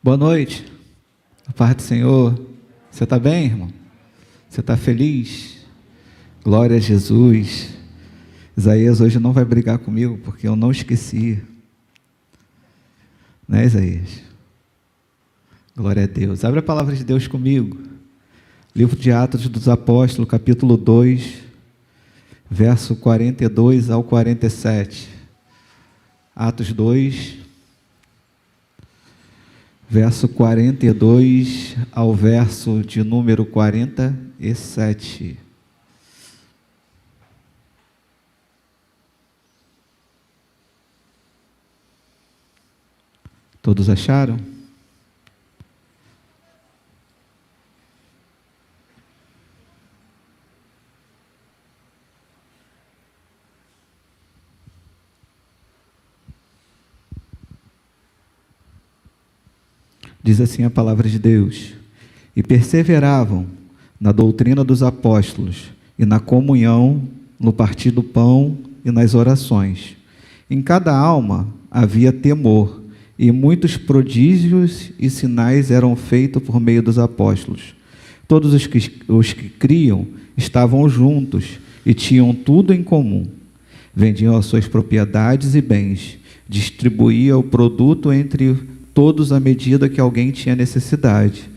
Boa noite, a paz do Senhor. Você está bem, irmão? Você está feliz? Glória a Jesus. Isaías hoje não vai brigar comigo, porque eu não esqueci. Né, Isaías? Glória a Deus. Abre a palavra de Deus comigo. Livro de Atos dos Apóstolos, capítulo 2, verso 42 ao 47. Atos 2, verso 42 ao verso de número 47. Todos acharam? Diz assim a palavra de Deus: e perseveravam na doutrina dos apóstolos, e na comunhão, no partir do pão e nas orações. Em cada alma havia temor, e muitos prodígios e sinais eram feitos por meio dos apóstolos. Todos os que criam estavam juntos e tinham tudo em comum. Vendiam as suas propriedades e bens, distribuíam o produto entre todos à medida que alguém tinha necessidade.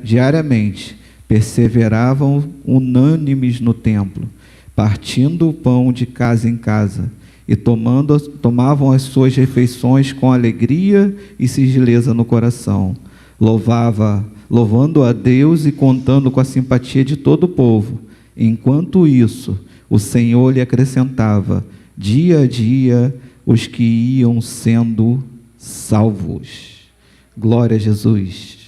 Diariamente perseveravam unânimes no templo, partindo o pão de casa em casa, e tomavam as suas refeições com alegria e singeleza no coração, louvando a Deus e contando com a simpatia de todo o povo. Enquanto isso, o Senhor lhe acrescentava, dia a dia, os que iam sendo salvos. Glória a Jesus.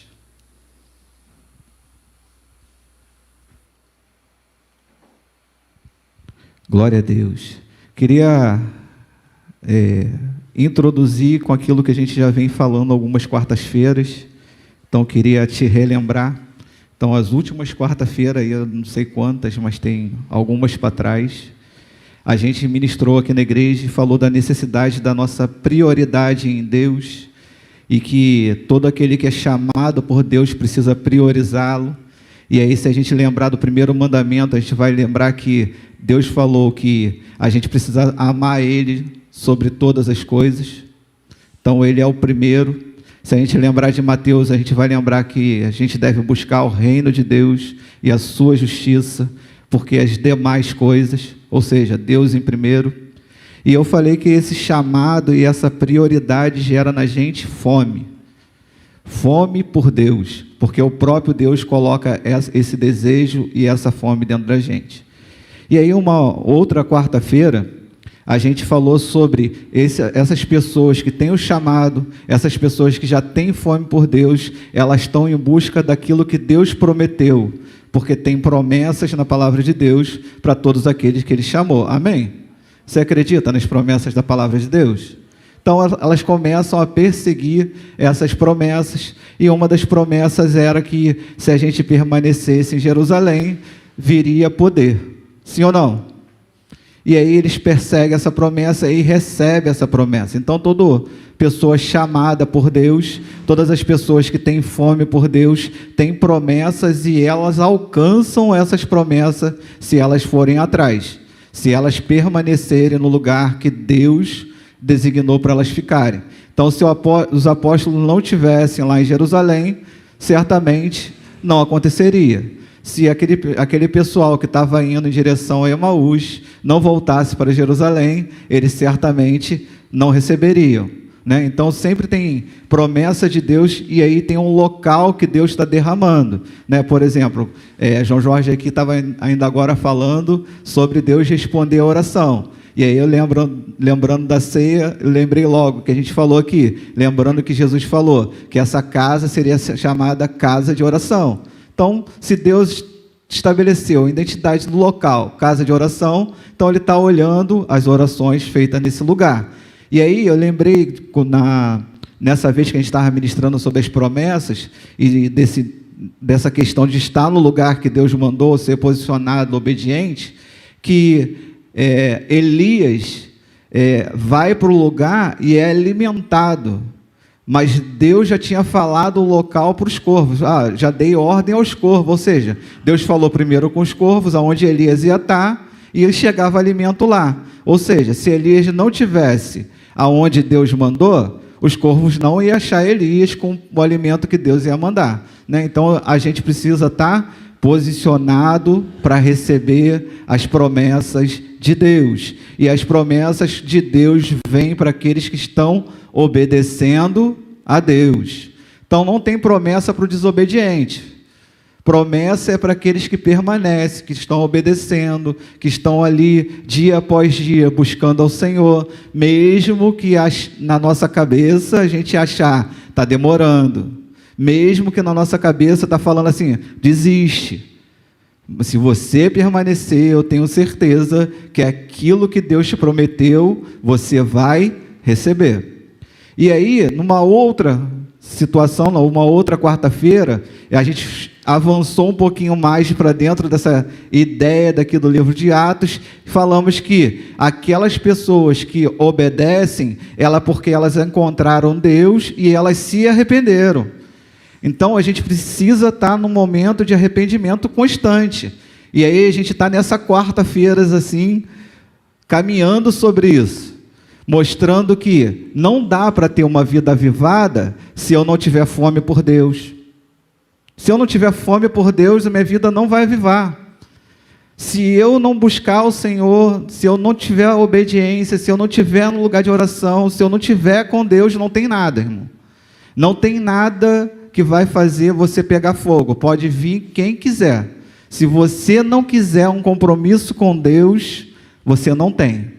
Glória a Deus. Queria introduzir com aquilo que a gente já vem falando algumas quartas-feiras. Então, queria te relembrar. Então, as últimas quarta-feiras, eu não sei quantas, mas tem algumas para trás, a gente ministrou aqui na igreja e falou da necessidade da nossa prioridade em Deus, e que todo aquele que é chamado por Deus precisa priorizá-lo. E aí, se a gente lembrar do primeiro mandamento, a gente vai lembrar que Deus falou que a gente precisa amar Ele sobre todas as coisas. Então, Ele é o primeiro. Se a gente lembrar de Mateus, a gente vai lembrar que a gente deve buscar o reino de Deus e a sua justiça, porque as demais coisas, ou seja, Deus em primeiro. E eu falei que esse chamado e essa prioridade gera na gente fome. Fome por Deus, porque o próprio Deus coloca esse desejo e essa fome dentro da gente. E aí, uma outra quarta-feira, a gente falou sobre essas pessoas que têm o chamado, essas pessoas que já têm fome por Deus, elas estão em busca daquilo que Deus prometeu, porque tem promessas na palavra de Deus para todos aqueles que Ele chamou. Amém? Você acredita nas promessas da palavra de Deus? Então, elas começam a perseguir essas promessas, e uma das promessas era que, se a gente permanecesse em Jerusalém, viria poder. Sim ou não? E aí eles perseguem essa promessa e recebem essa promessa. Então, toda pessoa chamada por Deus, todas as pessoas que têm fome por Deus, têm promessas, e elas alcançam essas promessas se elas forem atrás, se elas permanecerem no lugar que Deus designou para elas ficarem. Então, se os apóstolos não estivessem lá em Jerusalém, certamente não aconteceria. Se aquele pessoal que estava indo em direção a Emaús não voltasse para Jerusalém, eles certamente não receberiam, né? Então, sempre tem promessa de Deus, e aí tem um local que Deus está derramando, né? Por exemplo, João Jorge aqui estava ainda agora falando sobre Deus responder a oração. E aí eu lembrando da ceia, eu lembrei logo que a gente falou aqui, lembrando que Jesus falou que essa casa seria chamada casa de oração. Então, se Deus estabeleceu a identidade do local, casa de oração, então Ele está olhando as orações feitas nesse lugar. E aí eu lembrei, nessa vez que a gente estava ministrando sobre as promessas, e dessa questão de estar no lugar que Deus mandou, ser posicionado, obediente, que Elias vai para o lugar e é alimentado Mas Deus já tinha falado o local para os corvos. Já dei ordem aos corvos. Ou seja, Deus falou primeiro com os corvos, aonde Elias ia estar, e ele chegava alimento lá. Ou seja, se Elias não tivesse aonde Deus mandou, os corvos não iam achar Elias com o alimento que Deus ia mandar, né? Então, a gente precisa estar posicionado para receber as promessas de Deus. E as promessas de Deus vêm para aqueles que estão obedecendo a Deus. Então, não tem promessa para o desobediente. Promessa é para aqueles que permanecem, que estão obedecendo, que estão ali dia após dia buscando ao Senhor, mesmo que na nossa cabeça a gente achar, está demorando, mesmo que na nossa cabeça está falando assim, desiste. Se você permanecer, eu tenho certeza que aquilo que Deus te prometeu, você vai receber. E aí, numa outra situação, uma outra quarta-feira, a gente avançou um pouquinho mais para dentro dessa ideia daqui do livro de Atos, falamos que aquelas pessoas que obedecem, porque elas encontraram Deus e elas se arrependeram. Então, a gente precisa estar num momento de arrependimento constante. E aí, a gente está nessa quarta-feira, assim, caminhando sobre isso, mostrando que não dá para ter uma vida avivada se eu não tiver fome por Deus. Se eu não tiver fome por Deus, a minha vida não vai avivar. Se eu não buscar o Senhor, se eu não tiver obediência, se eu não tiver no lugar de oração, se eu não tiver com Deus, não tem nada, irmão. Não tem nada que vai fazer você pegar fogo. Pode vir quem quiser. Se você não quiser um compromisso com Deus, você não tem.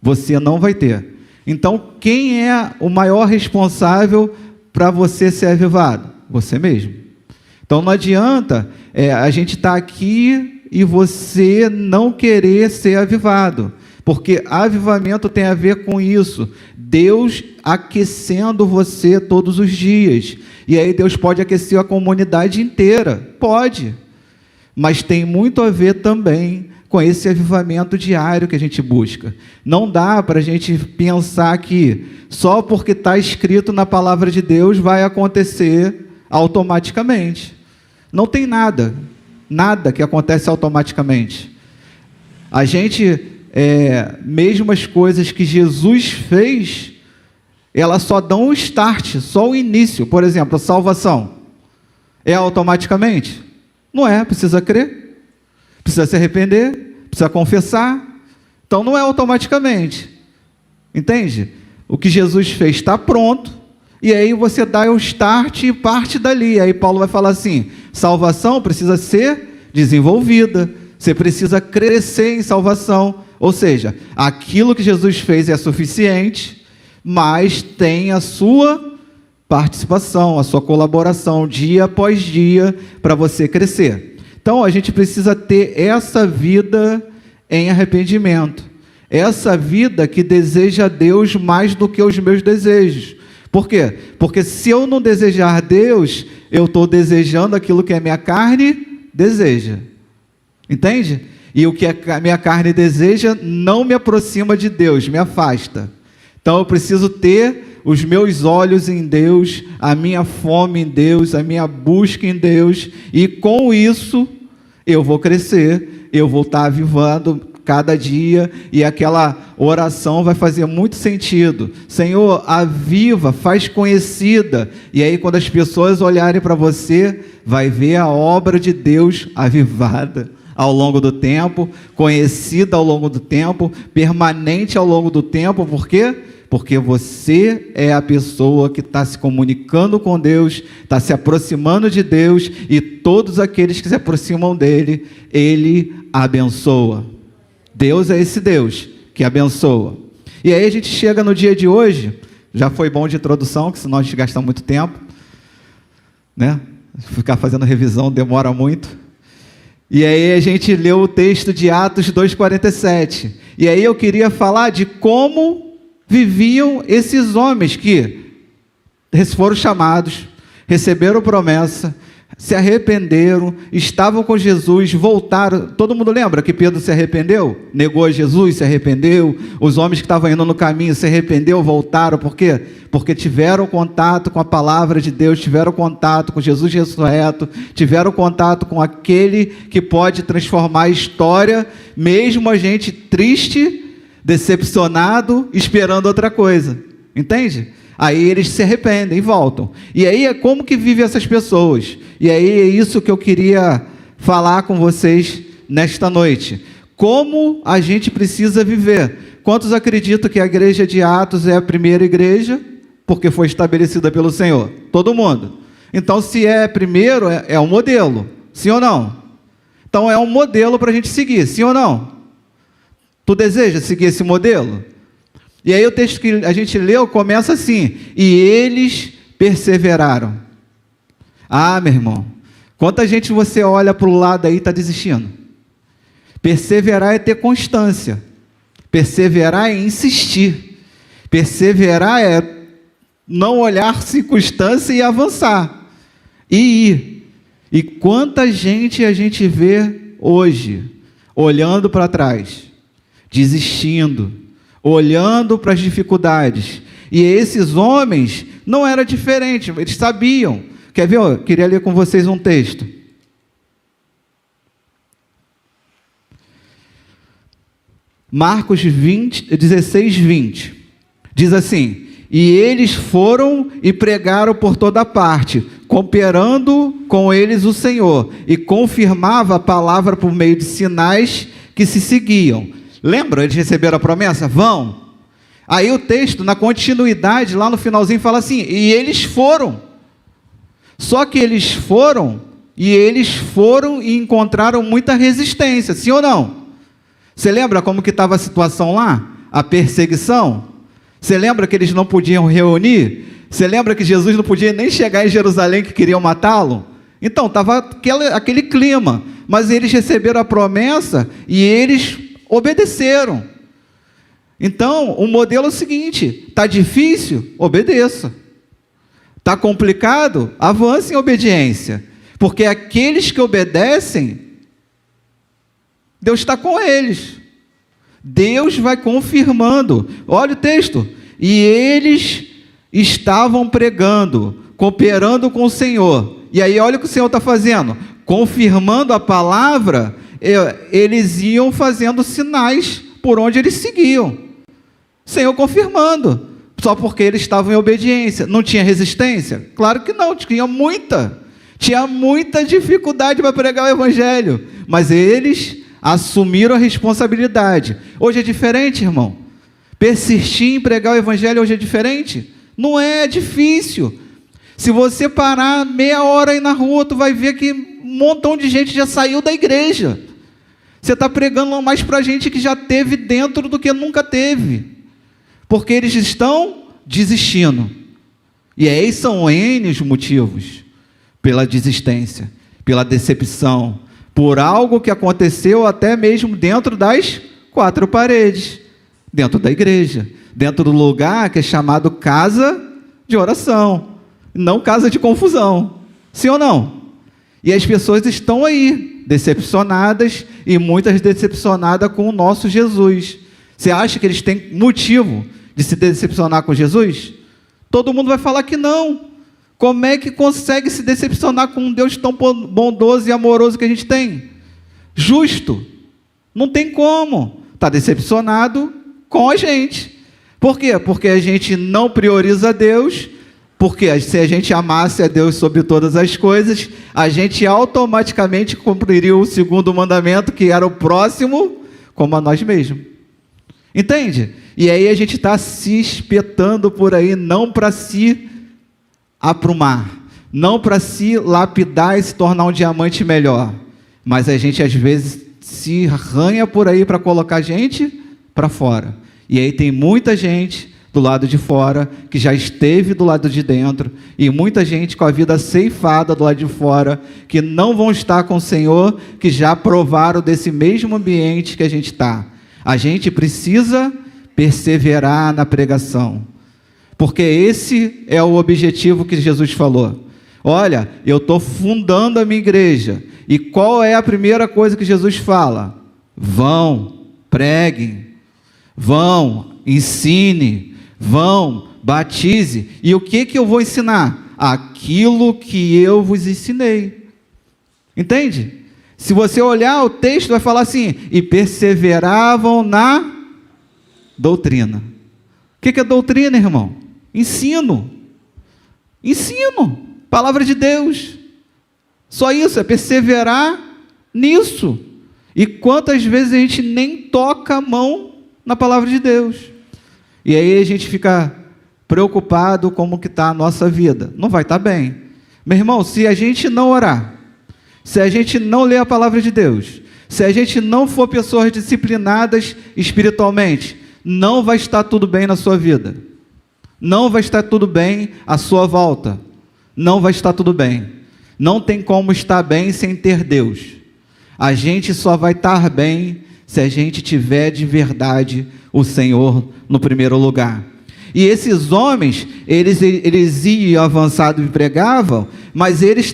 Você não vai ter. Então, quem é o maior responsável para você ser avivado? Você mesmo. Então, não adianta a gente estar aqui e você não querer ser avivado, porque avivamento tem a ver com isso, Deus aquecendo você todos os dias, e aí Deus pode aquecer a comunidade inteira, pode, mas tem muito a ver também com esse avivamento diário que a gente busca. Não dá para a gente pensar que só porque está escrito na palavra de Deus vai acontecer automaticamente. Não tem nada que acontece automaticamente. A gente, mesmo as coisas que Jesus fez, elas só dão um start, só o início. Por exemplo, a salvação. É automaticamente? Não é, precisa crer, precisa se arrepender, precisa confessar. Então não é automaticamente. Entende? O que Jesus fez está pronto. E aí você dá o start e parte dali. Aí Paulo vai falar assim, salvação precisa ser desenvolvida, você precisa crescer em salvação. Ou seja, aquilo que Jesus fez é suficiente, mas tem a sua participação, a sua colaboração, dia após dia, para você crescer. Então, a gente precisa ter essa vida em arrependimento. Essa vida que deseja a Deus mais do que os meus desejos. Por quê? Porque se eu não desejar Deus, eu estou desejando aquilo que a minha carne deseja. Entende? E o que a minha carne deseja não me aproxima de Deus, me afasta. Então eu preciso ter os meus olhos em Deus, a minha fome em Deus, a minha busca em Deus, e com isso eu vou crescer, eu vou estar avivando cada dia, e aquela oração vai fazer muito sentido. Senhor, aviva, faz conhecida, e aí quando as pessoas olharem para você, vai ver a obra de Deus avivada ao longo do tempo, conhecida ao longo do tempo, permanente ao longo do tempo. Por quê? Porque você é a pessoa que está se comunicando com Deus, está se aproximando de Deus, e todos aqueles que se aproximam dele, ele abençoa. Deus é esse Deus que abençoa. E aí a gente chega no dia de hoje, já foi bom de introdução, que senão a gente gasta muito tempo, né? Ficar fazendo revisão demora muito. E aí a gente leu o texto de Atos 2,47. E aí eu queria falar de como viviam esses homens que foram chamados, receberam promessa, se arrependeram, estavam com Jesus, voltaram. Todo mundo lembra que Pedro se arrependeu? Negou a Jesus, se arrependeu. Os homens que estavam indo no caminho se arrependeu, voltaram. Por quê? Porque tiveram contato com a palavra de Deus, tiveram contato com Jesus ressurreto, tiveram contato com aquele que pode transformar a história, mesmo a gente triste, decepcionado, esperando outra coisa. Entende? Aí eles se arrependem e voltam. E aí é como que vivem essas pessoas. E aí é isso que eu queria falar com vocês nesta noite. Como a gente precisa viver. Quantos acreditam que a igreja de Atos é a primeira igreja? Porque foi estabelecida pelo Senhor. Todo mundo. Então, se é primeiro, é um modelo. Sim ou não? Então, é um modelo para a gente seguir. Sim ou não? Tu deseja seguir esse modelo? E aí o texto que a gente leu começa assim: e eles perseveraram. Ah, meu irmão, quanta gente você olha para o lado aí e está desistindo. Perseverar é ter constância. Perseverar é insistir. Perseverar é não olhar circunstância e avançar. E ir. E quanta gente a gente vê hoje, olhando para trás, desistindo, olhando para as dificuldades. E esses homens não era diferente, eles sabiam. Quer ver? Eu queria ler com vocês um texto. Marcos 16, 20. Diz assim: e eles foram e pregaram por toda parte, cooperando com eles o Senhor, e confirmava a palavra por meio de sinais que se seguiam. Lembra? Eles receberam a promessa? Vão. Aí o texto, na continuidade, lá no finalzinho, fala assim: e eles foram. Só que eles foram e encontraram muita resistência, sim ou não? Você lembra como que estava a situação lá? A perseguição? Você lembra que eles não podiam reunir? Você lembra que Jesus não podia nem chegar em Jerusalém, que queriam matá-lo? Então, estava aquele clima. Mas eles receberam a promessa e eles obedeceram. Então, o modelo é o seguinte: está difícil? Obedeça. Está complicado? Avance em obediência. Porque aqueles que obedecem, Deus está com eles. Deus vai confirmando. Olha o texto. E eles estavam pregando, cooperando com o Senhor. E aí olha o que o Senhor está fazendo. Confirmando a palavra, eles iam fazendo sinais por onde eles seguiam. O Senhor confirmando. Só porque eles estavam em obediência. Não tinha resistência? Claro que não, tinha muita. Tinha muita dificuldade para pregar o evangelho. Mas eles assumiram a responsabilidade. Hoje é diferente, irmão. Persistir em pregar o evangelho hoje é diferente? Não é, é difícil. Se você parar meia hora aí na rua, tu vai ver que um montão de gente já saiu da igreja. Você está pregando mais para gente que já teve dentro do que nunca teve. Porque eles estão desistindo. E aí são N os motivos. Pela desistência, pela decepção, por algo que aconteceu até mesmo dentro das quatro paredes, dentro da igreja, dentro do lugar que é chamado casa de oração, não casa de confusão. Sim ou não? E as pessoas estão aí, decepcionadas, e muitas decepcionadas com o nosso Jesus. Você acha que eles têm motivo de se decepcionar com Jesus? Todo mundo vai falar que não. Como é que consegue se decepcionar com um Deus tão bondoso e amoroso que a gente tem? Justo. Não tem como. Está decepcionado com a gente. Por quê? Porque a gente não prioriza Deus, porque se a gente amasse a Deus sobre todas as coisas, a gente automaticamente cumpriria o segundo mandamento, que era o próximo, como a nós mesmos. Entende? E aí a gente está se espetando por aí, não para se aprumar, não para se lapidar e se tornar um diamante melhor, mas a gente às vezes se arranha por aí para colocar a gente para fora. E aí tem muita gente do lado de fora que já esteve do lado de dentro, e muita gente com a vida ceifada do lado de fora, que não vão estar com o Senhor, que já provaram desse mesmo ambiente que a gente está. A gente precisa perseverar na pregação, porque esse é o objetivo que Jesus falou. Olha, eu estou fundando a minha igreja. E qual é a primeira coisa que Jesus fala? Vão, preguem, vão, ensine, vão, batize. E o que eu vou ensinar? Aquilo que eu vos ensinei. Entende? Se você olhar o texto, vai falar assim: e perseveravam na doutrina. O que é doutrina, irmão? Ensino. Ensino. Palavra de Deus. Só isso, é perseverar nisso. E quantas vezes a gente nem toca a mão na palavra de Deus? E aí a gente fica preocupado como que está a nossa vida. Não vai estar bem. Meu irmão, se a gente não orar, se a gente não ler a palavra de Deus, se a gente não for pessoas disciplinadas espiritualmente, não vai estar tudo bem na sua vida. Não vai estar tudo bem à sua volta. Não vai estar tudo bem. Não tem como estar bem sem ter Deus. A gente só vai estar bem se a gente tiver de verdade o Senhor no primeiro lugar. E esses homens, eles iam avançado e pregavam, mas eles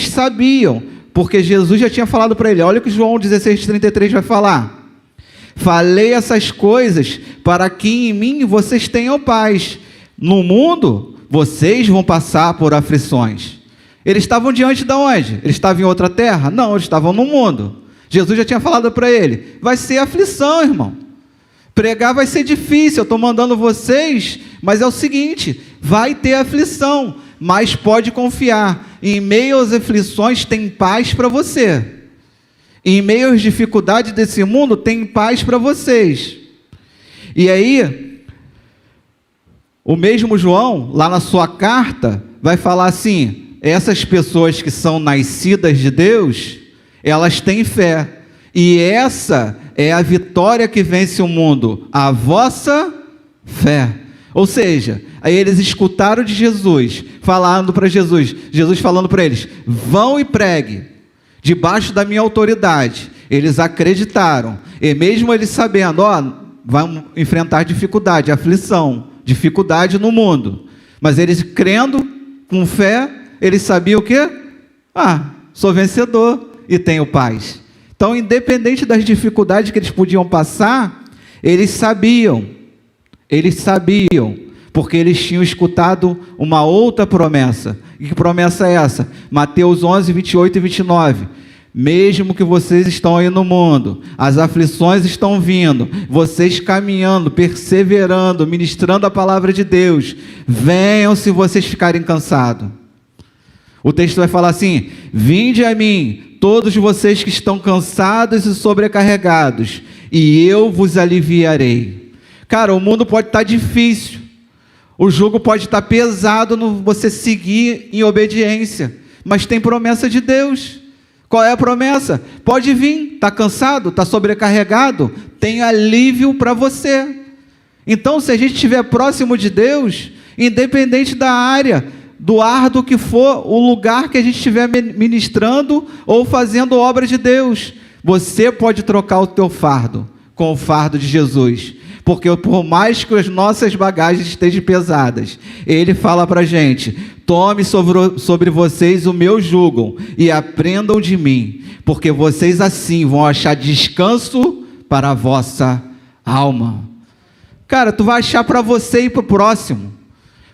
sabiam, porque Jesus já tinha falado para ele. Olha o que João 16:33 vai falar. Falei essas coisas para que em mim vocês tenham paz. No mundo, vocês vão passar por aflições. Eles estavam diante de onde? Eles estavam em outra terra? Não, eles estavam no mundo. Jesus já tinha falado para ele, vai ser aflição, irmão. Pregar vai ser difícil, eu estou mandando vocês, mas é o seguinte, vai ter aflição, mas pode confiar, em meio às aflições tem paz para você. Em meio às dificuldades desse mundo, tem paz para vocês. E aí, o mesmo João, lá na sua carta, vai falar assim, essas pessoas que são nascidas de Deus, elas têm fé. E essa é a vitória que vence o mundo, a vossa fé. Ou seja, aí eles escutaram de Jesus, falando para Jesus, Jesus falando para eles, vão e pregue, debaixo da minha autoridade. Eles acreditaram, e mesmo eles sabendo, vão enfrentar dificuldade, aflição, dificuldade no mundo, mas eles crendo, com fé, eles sabiam o quê? Sou vencedor e tenho paz. Então, independente das dificuldades que eles podiam passar, eles sabiam, porque eles tinham escutado uma outra promessa. E que promessa é essa? Mateus 11, 28 e 29. Mesmo que vocês estão aí no mundo, as aflições estão vindo, vocês caminhando, perseverando, ministrando a palavra de Deus, venham se vocês ficarem cansados. O texto vai falar assim, vinde a mim, todos vocês que estão cansados e sobrecarregados, e eu vos aliviarei. Cara, o mundo pode estar difícil, o jugo pode estar pesado no você seguir em obediência, mas tem promessa de Deus. Qual é a promessa? Pode vir, está cansado, está sobrecarregado, tem alívio para você. Então, se a gente estiver próximo de Deus, independente da área, do árduo que for, o lugar que a gente estiver ministrando ou fazendo obra de Deus, você pode trocar o teu fardo com o fardo de Jesus. Porque por mais que as nossas bagagens estejam pesadas, Ele fala para a gente, tome sobre vocês o meu jugo e aprendam de mim, porque vocês assim vão achar descanso para a vossa alma. Cara, tu vai achar para você e para o próximo.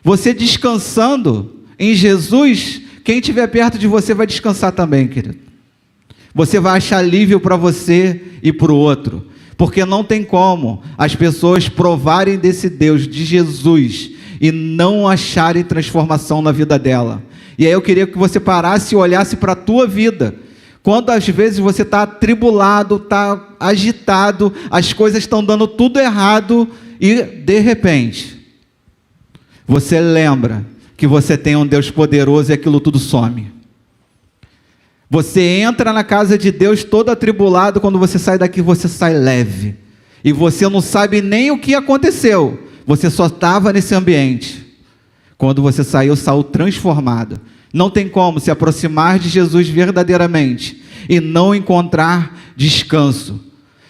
Você descansando em Jesus, quem estiver perto de você vai descansar também, querido. Você vai achar alívio para você e para o outro. Porque não tem como as pessoas provarem desse Deus, de Jesus, e não acharem transformação na vida dela. E aí eu queria que você parasse e olhasse para a tua vida. Quando às vezes você está atribulado, está agitado, as coisas estão dando tudo errado, e de repente, você lembra que você tem um Deus poderoso e aquilo tudo some. Você entra na casa de Deus todo atribulado, quando você sai daqui, você sai leve. E você não sabe nem o que aconteceu. Você só estava nesse ambiente. Quando você saiu transformado. Não tem como se aproximar de Jesus verdadeiramente e não encontrar descanso.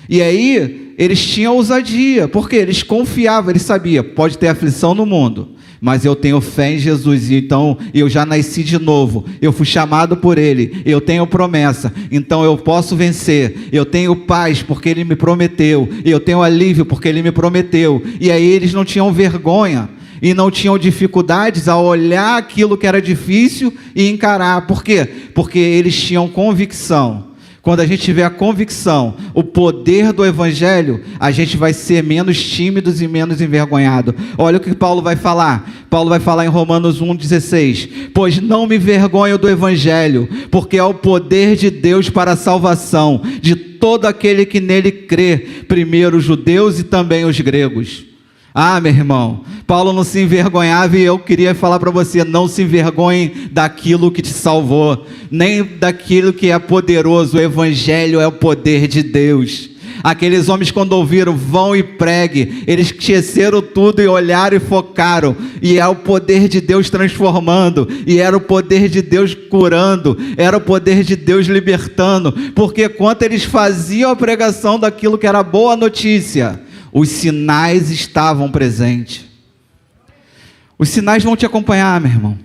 E aí, eles tinham ousadia, porque eles confiavam, eles sabiam, pode ter aflição no mundo, mas eu tenho fé em Jesus, então eu já nasci de novo, eu fui chamado por Ele, eu tenho promessa, então eu posso vencer, eu tenho paz porque Ele me prometeu, eu tenho alívio porque Ele me prometeu. E aí eles não tinham vergonha e não tinham dificuldades a olhar aquilo que era difícil e encarar. Por quê? Porque eles tinham convicção. Quando a gente tiver a convicção, o poder do Evangelho, a gente vai ser menos tímidos e menos envergonhados. Olha o que Paulo vai falar. Paulo vai falar em Romanos 1,16. Pois não me envergonho do Evangelho, porque é o poder de Deus para a salvação de todo aquele que nele crê, primeiro os judeus e também os gregos. Ah, meu irmão, Paulo não se envergonhava, e eu queria falar para você, não se envergonhe daquilo que te salvou, nem daquilo que é poderoso. O Evangelho é o poder de Deus. Aqueles homens, quando ouviram, vão e pregue, eles esqueceram tudo e olharam e focaram, e é o poder de Deus transformando, e era o poder de Deus curando, era o poder de Deus libertando, porque quando eles faziam a pregação daquilo que era boa notícia, os sinais estavam presentes. Os sinais vão te acompanhar, meu irmão.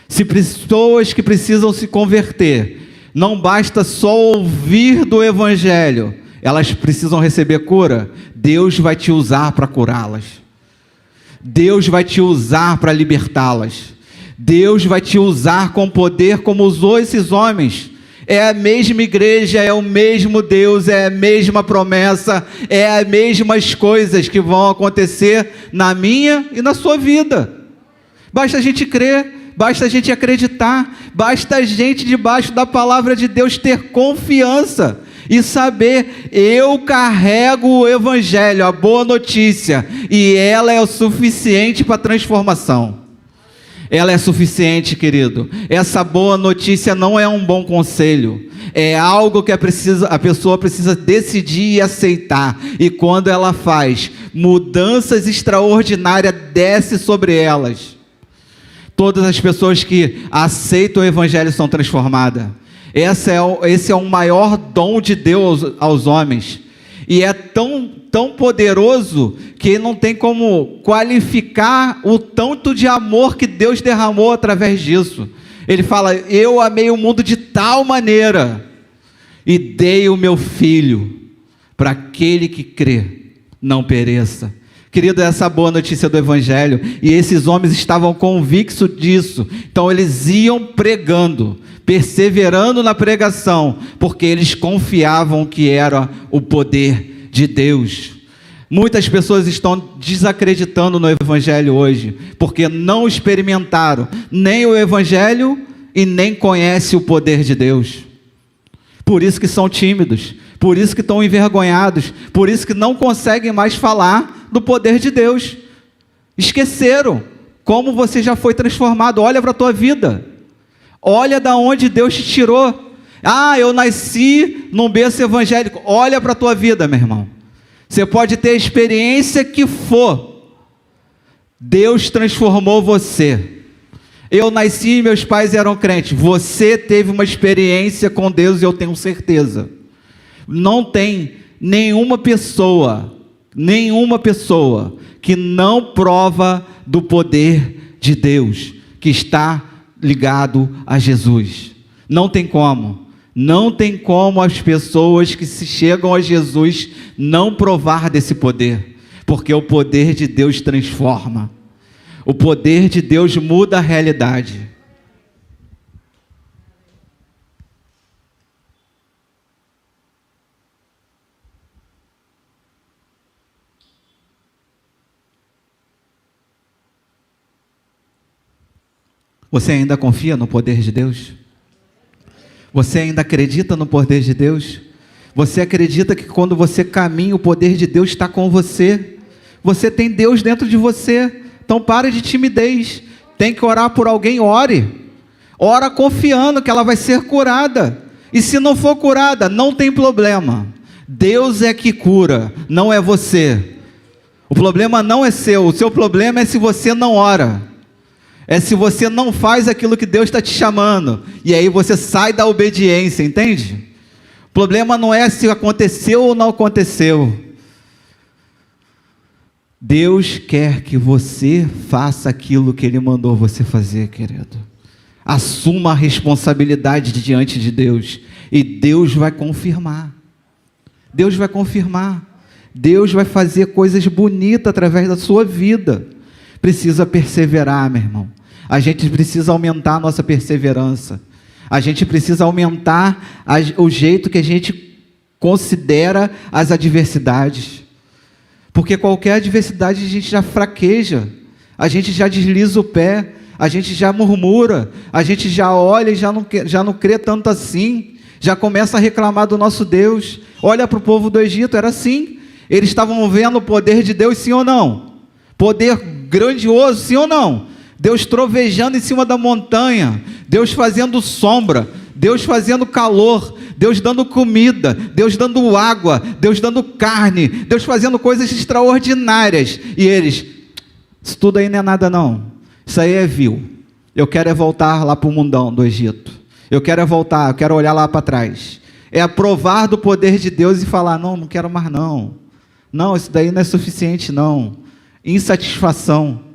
Se pessoas que precisam se converter, não basta só ouvir do Evangelho, elas precisam receber cura. Deus vai te usar para curá-las. Deus vai te usar para libertá-las. Deus vai te usar com poder, como usou esses homens. É a mesma igreja, é o mesmo Deus, é a mesma promessa, é as mesmas coisas que vão acontecer na minha e na sua vida. Basta a gente crer, basta a gente acreditar, basta a gente, debaixo da palavra de Deus, ter confiança e saber, eu carrego o Evangelho, a boa notícia, e ela é o suficiente para a transformação. Ela é suficiente, querido. Essa boa notícia não é um bom conselho, é algo que a pessoa precisa decidir e aceitar, e quando ela faz, mudanças extraordinárias descem sobre elas. Todas as pessoas que aceitam o Evangelho são transformadas. Esse é o maior dom de Deus aos homens, e é tão poderoso que não tem como qualificar o tanto de amor que Deus derramou através disso. Ele fala, eu amei o mundo de tal maneira e dei o meu filho para aquele que crê não pereça. Querido, essa é a boa notícia do Evangelho, e esses homens estavam convictos disso, então eles iam pregando, perseverando na pregação, porque eles confiavam que era o poder de Deus. Muitas pessoas estão desacreditando no Evangelho hoje, porque não experimentaram nem o Evangelho e nem conhecem o poder de Deus. Por isso que são tímidos, por isso que estão envergonhados, por isso que não conseguem mais falar do poder de Deus. Esqueceram como você já foi transformado. Olha para a tua vida, olha da onde Deus te tirou. Ah, eu nasci num berço evangélico. Olha para a tua vida, meu irmão. Você pode ter a experiência que for, Deus transformou você. Eu nasci e meus pais eram crentes. Você teve uma experiência com Deus, e eu tenho certeza. Não tem nenhuma pessoa que não prova do poder de Deus, que está ligado a Jesus. Não tem como as pessoas que se chegam a Jesus não provar desse poder, porque o poder de Deus transforma, o poder de Deus muda a realidade. Você ainda confia no poder de Deus? Você ainda acredita no poder de Deus? Você acredita que quando você caminha, o poder de Deus está com você? Você tem Deus dentro de você. Então pare de timidez. Tem que orar por alguém, ore. Ora confiando que ela vai ser curada. E se não for curada, não tem problema. Deus é que cura, não é você. O problema não é seu. O seu problema é se você não ora. É se você não faz aquilo que Deus está te chamando, e aí você sai da obediência, entende? O problema não é se aconteceu ou não aconteceu. Deus quer que você faça aquilo que Ele mandou você fazer, querido. Assuma a responsabilidade diante de Deus, e Deus vai confirmar. Deus vai confirmar. Deus vai fazer coisas bonitas através da sua vida. Precisa perseverar, meu irmão. A gente precisa aumentar a nossa perseverança. A gente precisa aumentar o jeito que a gente considera as adversidades. Porque qualquer adversidade a gente já fraqueja, a gente já desliza o pé, a gente já murmura, a gente já olha e já não crê tanto assim, já começa a reclamar do nosso Deus. Olha para o povo do Egito, era assim. Eles estavam vendo o poder de Deus, sim ou não? Poder grandioso, sim ou não? Deus trovejando em cima da montanha, Deus fazendo sombra, Deus fazendo calor, Deus dando comida, Deus dando água, Deus dando carne, Deus fazendo coisas extraordinárias. E eles, isso tudo aí não é nada não, isso aí é vil. Eu quero voltar lá para o mundão do Egito. Eu quero voltar, eu quero olhar lá para trás. É aprovar do poder de Deus e falar, não quero mais não. Não, isso daí não é suficiente não. Insatisfação.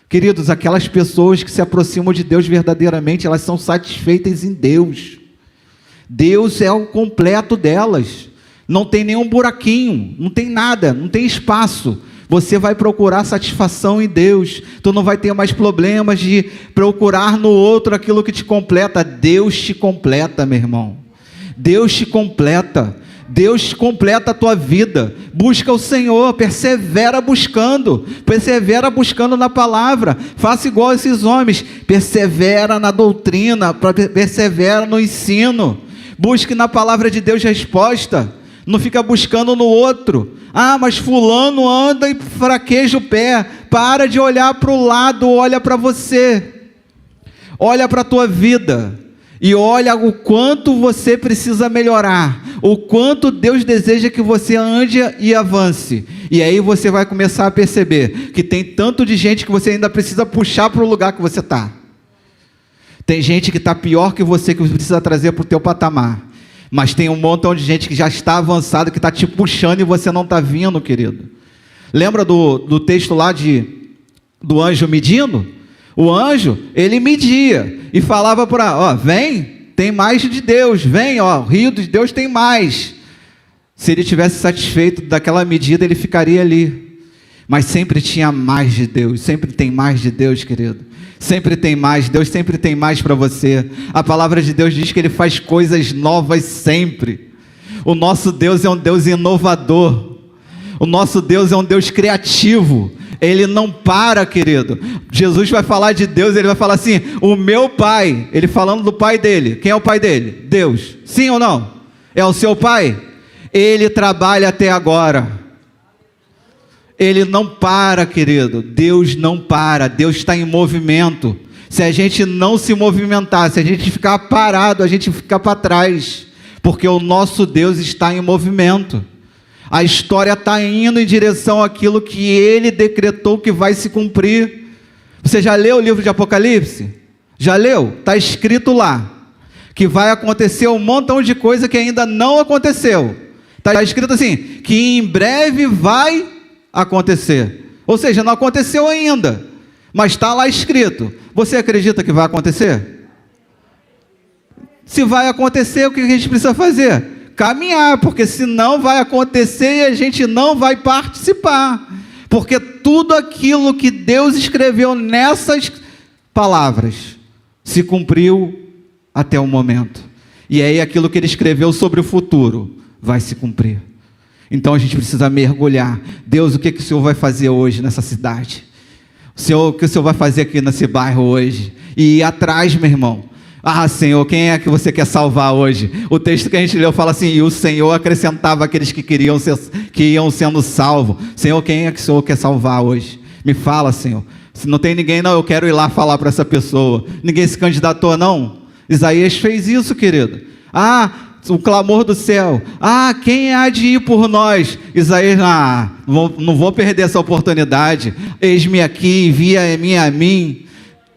Queridos, aquelas pessoas que se aproximam de Deus verdadeiramente, elas são satisfeitas em Deus. Deus é o completo delas. Não tem nenhum buraquinho, não tem nada, não tem espaço. Você vai procurar satisfação em Deus. Tu não vai ter mais problemas de procurar no outro aquilo que te completa. Deus te completa, meu irmão. Deus te completa. Deus completa a tua vida. Busca o Senhor, persevera buscando na palavra. Faça igual a esses homens, persevera na doutrina, persevera no ensino. Busque na palavra de Deus resposta. Não fica buscando no outro. Ah, mas fulano anda e fraqueja o pé. Para de olhar para o lado, olha para você. Olha para a tua vida. E olha o quanto você precisa melhorar, o quanto Deus deseja que você ande e avance. E aí você vai começar a perceber que tem tanto de gente que você ainda precisa puxar para o lugar que você está. Tem gente que está pior que você precisa trazer para o teu patamar. Mas tem um montão de gente que já está avançado, que está te puxando e você não está vindo, querido. Lembra do texto lá do anjo medindo? O anjo, ele media e falava para, vem, tem mais de Deus, vem, o rio de Deus tem mais. Se ele tivesse satisfeito daquela medida, ele ficaria ali. Mas sempre tinha mais de Deus, sempre tem mais de Deus, querido. Sempre tem mais, Deus sempre tem mais para você. A palavra de Deus diz que Ele faz coisas novas sempre. O nosso Deus é um Deus inovador. O nosso Deus é um Deus criativo. Ele não para, querido. Jesus vai falar de Deus, Ele vai falar assim, o meu Pai, Ele falando do Pai dele. Quem é o Pai dele? Deus. Sim ou não? É o seu Pai? Ele trabalha até agora. Ele não para, querido. Deus não para. Deus está em movimento. Se a gente não se movimentar, se a gente ficar parado, a gente fica para trás. Porque o nosso Deus está em movimento. A história está indo em direção àquilo que Ele decretou que vai se cumprir. Você já leu o livro de Apocalipse? Já leu? Está escrito lá que vai acontecer um montão de coisa que ainda não aconteceu. Está escrito assim, que em breve vai acontecer. Ou seja, não aconteceu ainda, mas está lá escrito. Você acredita que vai acontecer? Se vai acontecer, o que a gente precisa fazer? Caminhar, porque senão vai acontecer e a gente não vai participar, porque tudo aquilo que Deus escreveu nessas palavras se cumpriu até o momento, e aí aquilo que Ele escreveu sobre o futuro vai se cumprir. Então a gente precisa mergulhar. Deus, o que o Senhor vai fazer hoje nessa cidade? O que o Senhor vai fazer aqui nesse bairro hoje? E ir atrás, meu irmão. Ah, Senhor, quem é que você quer salvar hoje? O texto que a gente leu fala assim, e o Senhor acrescentava aqueles que iam sendo salvos. Senhor, quem é que o Senhor quer salvar hoje? Me fala, Senhor. Se não tem ninguém, não, eu quero ir lá falar para essa pessoa. Ninguém se candidatou, não? Isaías fez isso, querido. Ah, o clamor do céu. Ah, quem há de ir por nós? Isaías, não vou perder essa oportunidade. Eis-me aqui, envia-me a mim.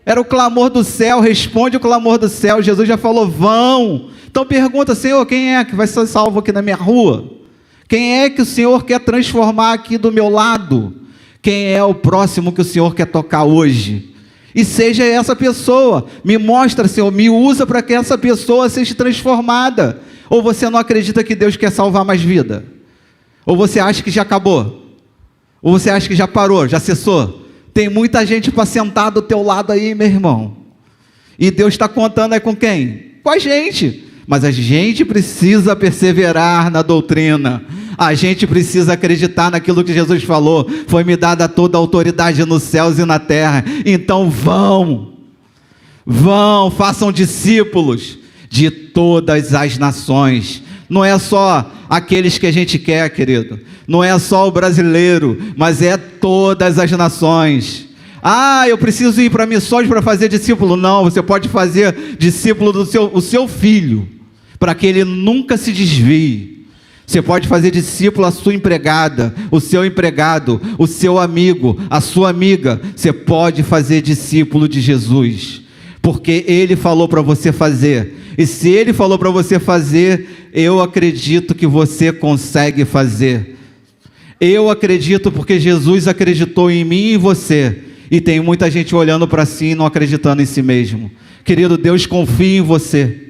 Era o clamor do céu, responde o clamor do céu. Jesus já falou, vão. Então pergunta, Senhor, quem é que vai ser salvo aqui na minha rua? Quem é que o Senhor quer transformar aqui do meu lado? Quem é o próximo que o Senhor quer tocar hoje? E seja essa pessoa. Me mostra, Senhor, me usa para que essa pessoa seja transformada. Ou você não acredita que Deus quer salvar mais vida? Ou você acha que já acabou? Ou você acha que já parou, já cessou? Tem muita gente para sentar do teu lado aí, meu irmão. E Deus está contando aí com quem? Com a gente. Mas a gente precisa perseverar na doutrina. A gente precisa acreditar naquilo que Jesus falou. Foi-me dada toda a autoridade nos céus e na terra. Então vão, façam discípulos de todas as nações. Não é só aqueles que a gente quer, querido. Não é só o brasileiro, mas é todas as nações. Ah, eu preciso ir para missões para fazer discípulo. Não, você pode fazer discípulo do seu filho, para que ele nunca se desvie. Você pode fazer discípulo a sua empregada, o seu empregado, o seu amigo, a sua amiga. Você pode fazer discípulo de Jesus, porque Ele falou para você fazer. E se Ele falou para você fazer, eu acredito que você consegue fazer. Eu acredito porque Jesus acreditou em mim e em você. E tem muita gente olhando para si e não acreditando em si mesmo. Querido, Deus confia em você.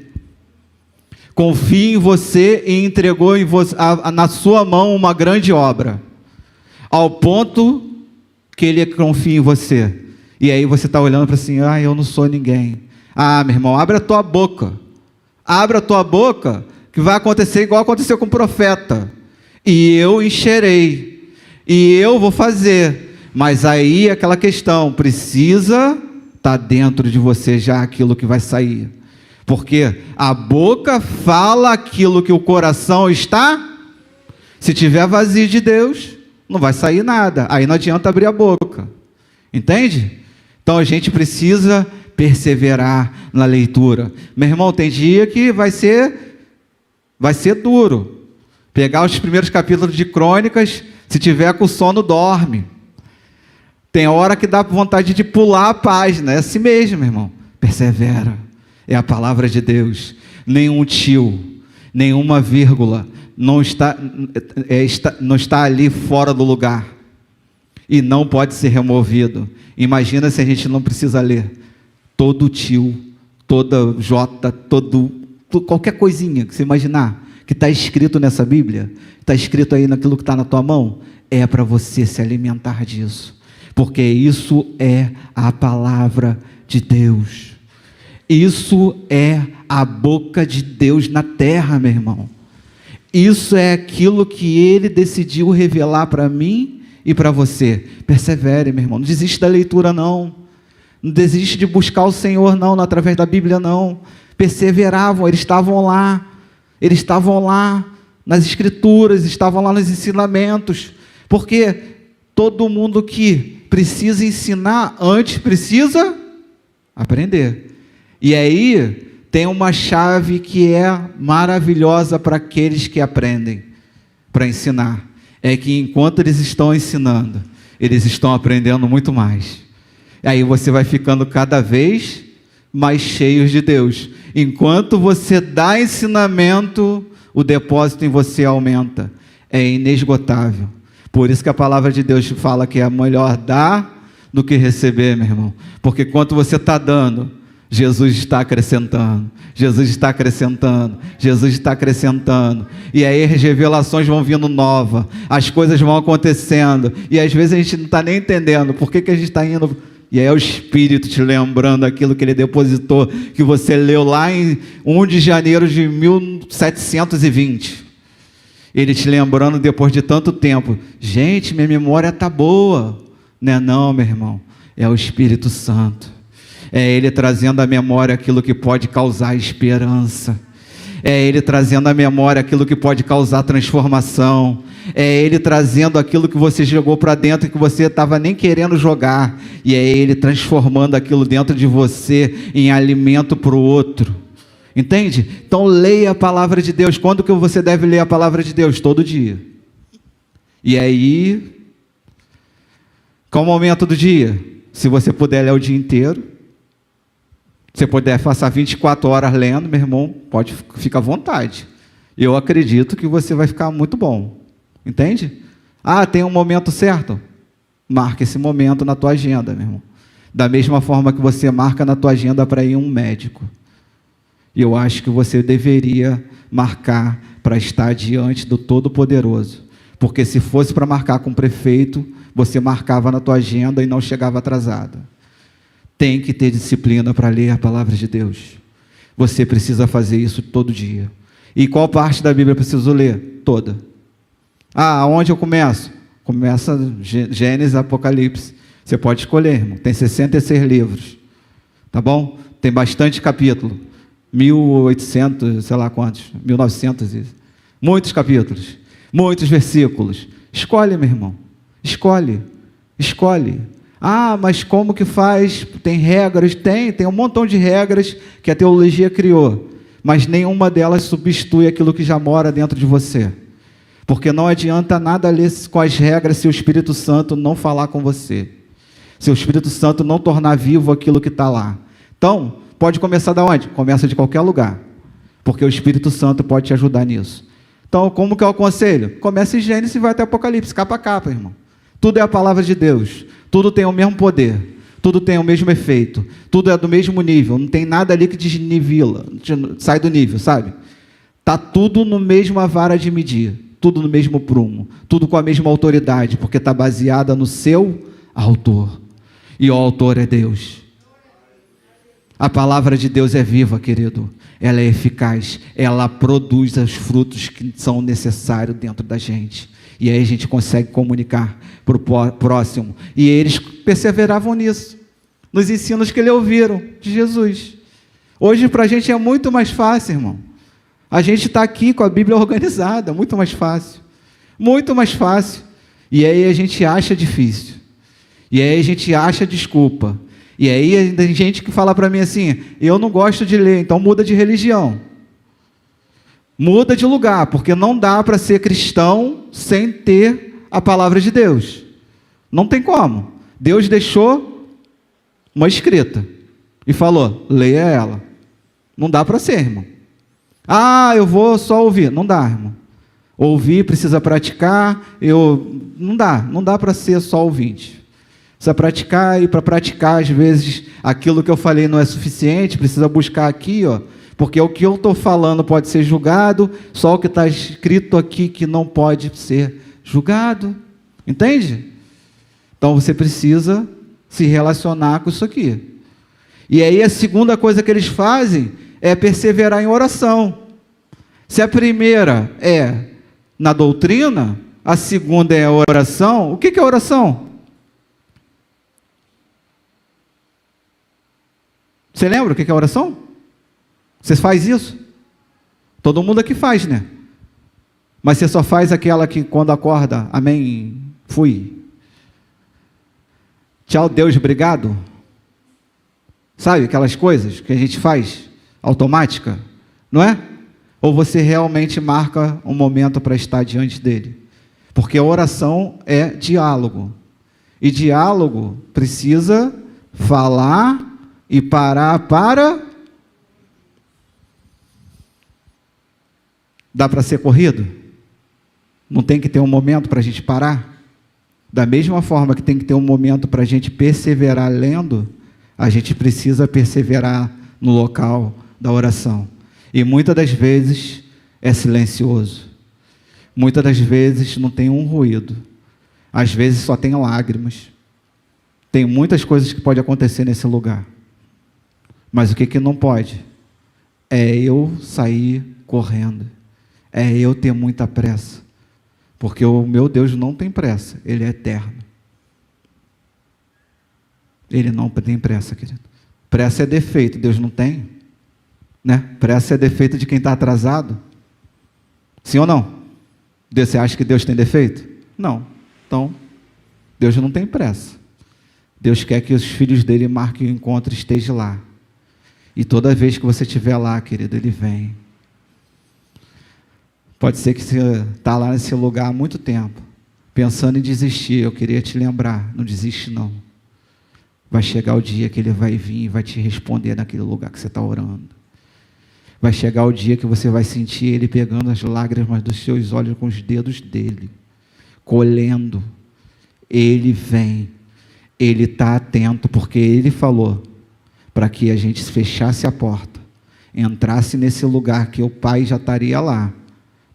Confia em você e entregou na sua mão uma grande obra. Ao ponto que Ele confia em você. E aí você está olhando para assim, eu não sou ninguém. Meu irmão, abre a tua boca. Abre a tua boca, que vai acontecer igual aconteceu com o profeta. E eu encherei. E eu vou fazer. Mas aí aquela questão, precisa estar dentro de você já aquilo que vai sair. Porque a boca fala aquilo que o coração está. Se tiver vazio de Deus, não vai sair nada. Aí não adianta abrir a boca. Entende? Então a gente precisa perseverar na leitura. Meu irmão, tem dia que vai ser duro. Pegar os primeiros capítulos de Crônicas, se tiver com sono, dorme. Tem hora que dá vontade de pular a página. É assim mesmo, meu irmão. Persevera. É a palavra de Deus. Nenhum tio, nenhuma vírgula não está ali fora do lugar. E não pode ser removido. Imagina se a gente não precisa ler. Todo tio, toda jota, qualquer coisinha que você imaginar, que está escrito nessa Bíblia, está escrito aí naquilo que está na tua mão, é para você se alimentar disso. Porque isso é a palavra de Deus. Isso é a boca de Deus na terra, meu irmão. Isso é aquilo que Ele decidiu revelar para mim e para você. Persevere, meu irmão. Não desiste da leitura, não. Não desiste de buscar o Senhor, não, através da Bíblia, não. Perseveravam, eles estavam lá. Eles estavam lá nas Escrituras, estavam lá nos ensinamentos. Porque todo mundo que precisa ensinar, antes precisa aprender. E aí tem uma chave que é maravilhosa para aqueles que aprendem, para ensinar. É que enquanto eles estão ensinando, eles estão aprendendo muito mais. Aí você vai ficando cada vez mais cheios de Deus. Enquanto você dá ensinamento, o depósito em você aumenta. É inesgotável. Por isso que a palavra de Deus fala que é melhor dar do que receber, meu irmão. Porque quanto você está dando, Jesus está acrescentando. Jesus está acrescentando. Jesus está acrescentando. E aí as revelações vão vindo novas. As coisas vão acontecendo. E às vezes a gente não está nem entendendo por que a gente está indo. E aí é o Espírito te lembrando aquilo que Ele depositou, que você leu lá em 1 de janeiro de 1720. Ele te lembrando depois de tanto tempo. Gente, minha memória está boa. Não, meu irmão. É o Espírito Santo. É Ele trazendo à memória aquilo que pode causar esperança. É Ele trazendo à memória aquilo que pode causar transformação. É Ele trazendo aquilo que você jogou para dentro e que você estava nem querendo jogar. E é Ele transformando aquilo dentro de você em alimento para o outro. Entende? Então leia a palavra de Deus. Quando que você deve ler a palavra de Deus? Todo dia. E aí, qual o momento do dia? Se você puder ler o dia inteiro, se puder passar 24 horas lendo, meu irmão, pode ficar à vontade. Eu acredito que você vai ficar muito bom. Entende? Tem um momento certo. Marca esse momento na tua agenda, meu irmão. Da mesma forma que você marca na tua agenda para ir a um médico. E eu acho que você deveria marcar para estar diante do Todo-Poderoso. Porque se fosse para marcar com o prefeito, você marcava na tua agenda e não chegava atrasado. Tem que ter disciplina para ler a palavra de Deus. Você precisa fazer isso todo dia. E qual parte da Bíblia eu preciso ler? Toda. Aonde eu começo? Começa Gênesis, Apocalipse. Você pode escolher, irmão. Tem 66 livros. Tá bom? Tem bastante capítulo. 1800, sei lá quantos. 1900. Muitos capítulos. Muitos versículos. Escolhe, meu irmão. Escolhe. Escolhe. Mas como que faz? Tem regras? Tem um montão de regras que a teologia criou. Mas nenhuma delas substitui aquilo que já mora dentro de você. Porque não adianta nada ler com as regras se o Espírito Santo não falar com você. Se o Espírito Santo não tornar vivo aquilo que está lá. Então, pode começar de onde? Começa de qualquer lugar. Porque o Espírito Santo pode te ajudar nisso. Então, como que eu aconselho? Comece em Gênesis e vai até Apocalipse, capa a capa, irmão. Tudo é a palavra de Deus. Tudo tem o mesmo poder. Tudo tem o mesmo efeito. Tudo é do mesmo nível. Não tem nada ali que desnivela, sai do nível, sabe? Está tudo no mesma vara de medir. Tudo no mesmo prumo. Tudo com a mesma autoridade, porque está baseada no seu autor. E o autor é Deus. A palavra de Deus é viva, querido. Ela é eficaz. Ela produz os frutos que são necessários dentro da gente. E aí a gente consegue comunicar para o próximo. E eles perseveravam nisso. Nos ensinos que eles ouviram de Jesus. Hoje para a gente é muito mais fácil, irmão. A gente está aqui com a Bíblia organizada. Muito mais fácil. Muito mais fácil. E aí a gente acha difícil. E aí a gente acha desculpa. E aí tem gente que fala para mim assim, eu não gosto de ler, então muda de religião. Muda de lugar, porque não dá para ser cristão sem ter a palavra de Deus. Não tem como. Deus deixou uma escrita e falou, leia ela. Não dá para ser, irmão. Eu vou só ouvir. Não dá, irmão. Ouvir precisa praticar, não dá para ser só ouvinte. Precisa praticar, e para praticar, às vezes, aquilo que eu falei não é suficiente, precisa buscar aqui, porque o que eu estou falando pode ser julgado, só o que está escrito aqui que não pode ser julgado. Entende? Então você precisa se relacionar com isso aqui. E aí a segunda coisa que eles fazem é perseverar em oração. Se a primeira é na doutrina, a segunda é a oração. O que é oração? Você lembra o que é oração? Você faz isso? Todo mundo aqui faz, né? Mas você só faz aquela que quando acorda, amém, fui. Tchau, Deus, obrigado. Sabe aquelas coisas que a gente faz automática, não é? Ou você realmente marca um momento para estar diante dele? Porque a oração é diálogo. E diálogo precisa falar e parar para... Dá para ser corrido? Não tem que ter um momento para a gente parar? Da mesma forma que tem que ter um momento para a gente perseverar lendo, a gente precisa perseverar no local da oração. E muitas das vezes é silencioso. Muitas das vezes não tem um ruído. Às vezes só tem lágrimas. Tem muitas coisas que podem acontecer nesse lugar. Mas o que não pode? É eu sair correndo. É eu ter muita pressa. Porque o meu Deus não tem pressa. Ele é eterno. Ele não tem pressa, querido. Pressa é defeito. Deus não tem. Né? Pressa é defeito de quem está atrasado. Sim ou não? Você acha que Deus tem defeito? Não. Então, Deus não tem pressa. Deus quer que os filhos dele marquem o encontro e esteja lá. E toda vez que você estiver lá, querido, ele vem. Pode ser que você está lá nesse lugar há muito tempo, pensando em desistir. Eu queria te lembrar, não desiste não. Vai chegar o dia que ele vai vir e vai te responder naquele lugar que você está orando. Vai chegar o dia que você vai sentir ele pegando as lágrimas dos seus olhos com os dedos dele, colhendo. Ele vem, Ele está atento, porque Ele falou para que a gente fechasse a porta, entrasse nesse lugar que o Pai já estaria lá,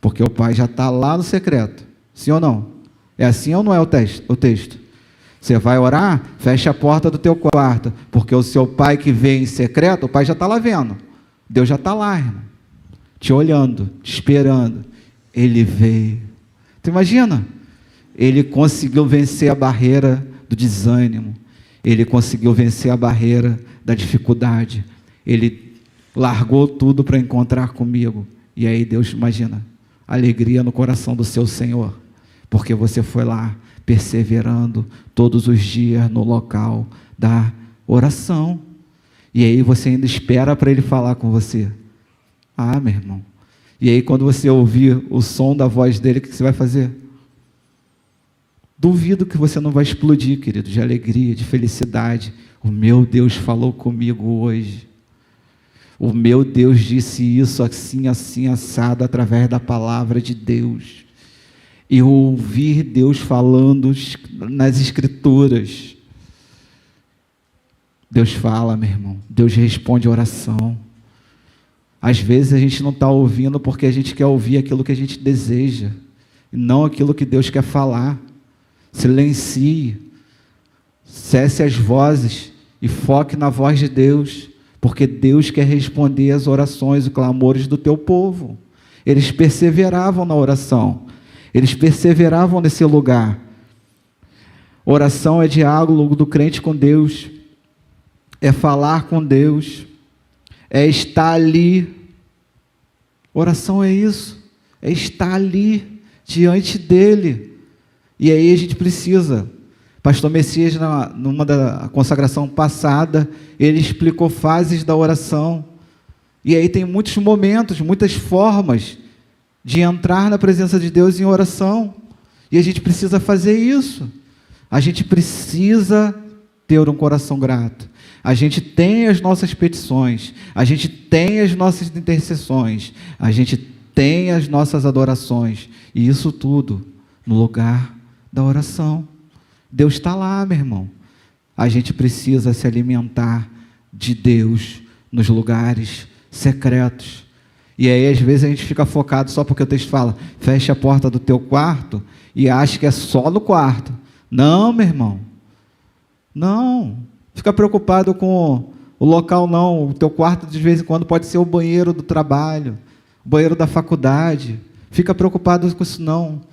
porque o Pai já está lá no secreto, sim ou não? É assim ou não é o texto? Você vai orar, fecha a porta do teu quarto, porque o seu Pai que vê em secreto, o Pai já está lá vendo, Deus já está lá, irmão, te olhando, te esperando. Ele veio. Tu imagina? Ele conseguiu vencer a barreira do desânimo, ele conseguiu vencer a barreira da dificuldade, ele largou tudo para encontrar comigo. E aí Deus, imagina, alegria no coração do seu Senhor, porque você foi lá perseverando todos os dias no local da oração, e aí você ainda espera para Ele falar com você. Ah, meu irmão, e aí quando você ouvir o som da voz dele, o que você vai fazer? Duvido que você não vai explodir, querido, de alegria, de felicidade. O meu Deus falou comigo hoje, o meu Deus disse isso assim, assim, assado, através da palavra de Deus. E ouvir Deus falando nas Escrituras. Deus fala, meu irmão, Deus responde a oração. Às vezes a gente não está ouvindo porque a gente quer ouvir aquilo que a gente deseja, e não aquilo que Deus quer falar. Silencie, cesse as vozes e foque na voz de Deus, porque Deus quer responder as orações e clamores do teu povo. Eles perseveravam na oração, eles perseveravam nesse lugar. Oração é diálogo do crente com Deus, é falar com Deus, é estar ali. Oração é isso, é estar ali diante dEle. E aí a gente precisa, pastor Messias, numa da consagração passada, ele explicou fases da oração, e aí tem muitos momentos, muitas formas de entrar na presença de Deus em oração, e a gente precisa fazer isso, a gente precisa ter um coração grato, a gente tem as nossas petições, a gente tem as nossas intercessões, a gente tem as nossas adorações, e isso tudo no lugar da oração. Deus está lá, meu irmão. A gente precisa se alimentar de Deus nos lugares secretos. E aí às vezes a gente fica focado só porque o texto fala, fecha a porta do teu quarto e acha que é só no quarto. Não, meu irmão. Não. Fica preocupado com o local não. O teu quarto de vez em quando pode ser o banheiro do trabalho, o banheiro da faculdade. Fica preocupado com isso não.